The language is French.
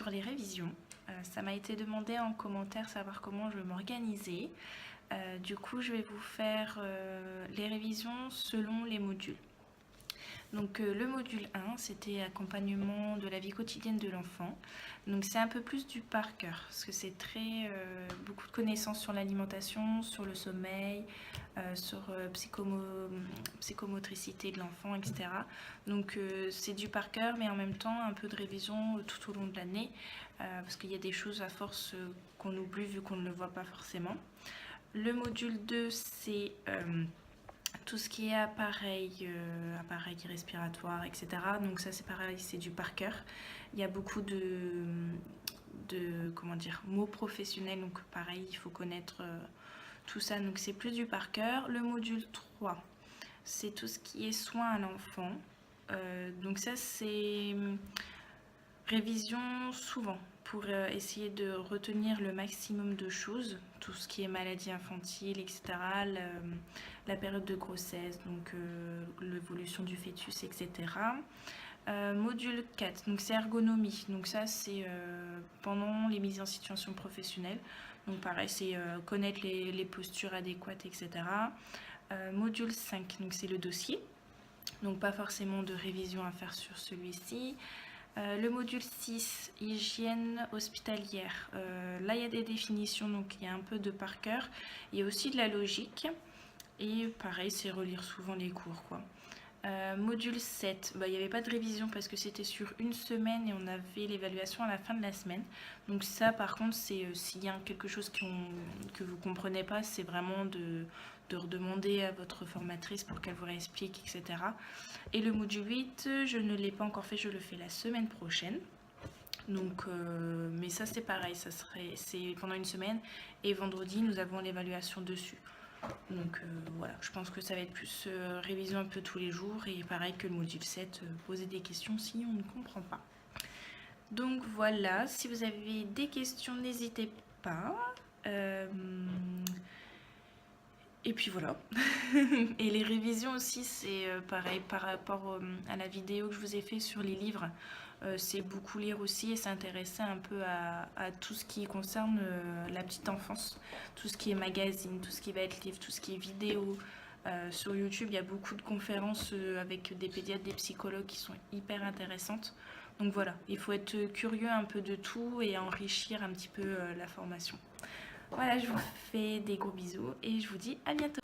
sur les révisions. Ça m'a été demandé en commentaire savoir comment je m'organisais. Du coup, je vais vous faire les révisions selon les modules. Donc le module 1, c'était accompagnement de la vie quotidienne de l'enfant. Donc c'est un peu plus du par cœur, parce que c'est beaucoup de connaissances sur l'alimentation, sur le sommeil, sur psychomotricité de l'enfant, etc. Donc c'est du par cœur, mais en même temps un peu de révision tout au long de l'année, parce qu'il y a des choses à force qu'on oublie vu qu'on ne le voit pas forcément. Le module 2, c'est tout ce qui est appareil respiratoire, etc. Donc ça c'est pareil, c'est du par cœur. Il y a beaucoup de mots professionnels, donc pareil, il faut connaître tout ça. Donc c'est plus du par cœur. Le module 3, c'est tout ce qui est soins à l'enfant. Donc ça c'est révision souvent pour essayer de retenir le maximum de choses, tout ce qui est maladie infantile, etc., la période de grossesse, donc l'évolution du fœtus, etc. Module 4, donc c'est ergonomie, donc ça c'est pendant les mises en situation professionnelle, donc pareil c'est connaître les postures adéquates, etc. Module 5, donc c'est le dossier, donc pas forcément de révision à faire sur celui-ci. Le module 6, hygiène hospitalière. Là, il y a des définitions, donc il y a un peu de par cœur. Il y a aussi de la logique. Et pareil, c'est relire souvent les cours, quoi. Module 7, il n'y avait pas de révision parce que c'était sur une semaine et on avait l'évaluation à la fin de la semaine. Donc ça, par contre, c'est s'il y a quelque chose que vous ne comprenez pas, c'est vraiment de redemander à votre formatrice pour qu'elle vous réexplique, etc. Et le module 8, je ne l'ai pas encore fait, je le fais la semaine prochaine. Donc, mais ça c'est pareil, c'est pendant une semaine et vendredi nous avons l'évaluation dessus. Donc voilà, je pense que ça va être plus révision un peu tous les jours et pareil que le module 7, poser des questions si on ne comprend pas. Donc voilà, si vous avez des questions, n'hésitez pas. Et puis voilà. Et les révisions aussi, c'est pareil par rapport à la vidéo que je vous ai fait sur les livres. C'est beaucoup lire aussi et s'intéresser un peu à tout ce qui concerne la petite enfance. Tout ce qui est magazine, tout ce qui va être livre, tout ce qui est vidéo. Sur YouTube, il y a beaucoup de conférences avec des pédiatres, des psychologues qui sont hyper intéressantes. Donc voilà, il faut être curieux un peu de tout et enrichir un petit peu la formation. Voilà, je vous fais des gros bisous et je vous dis à bientôt.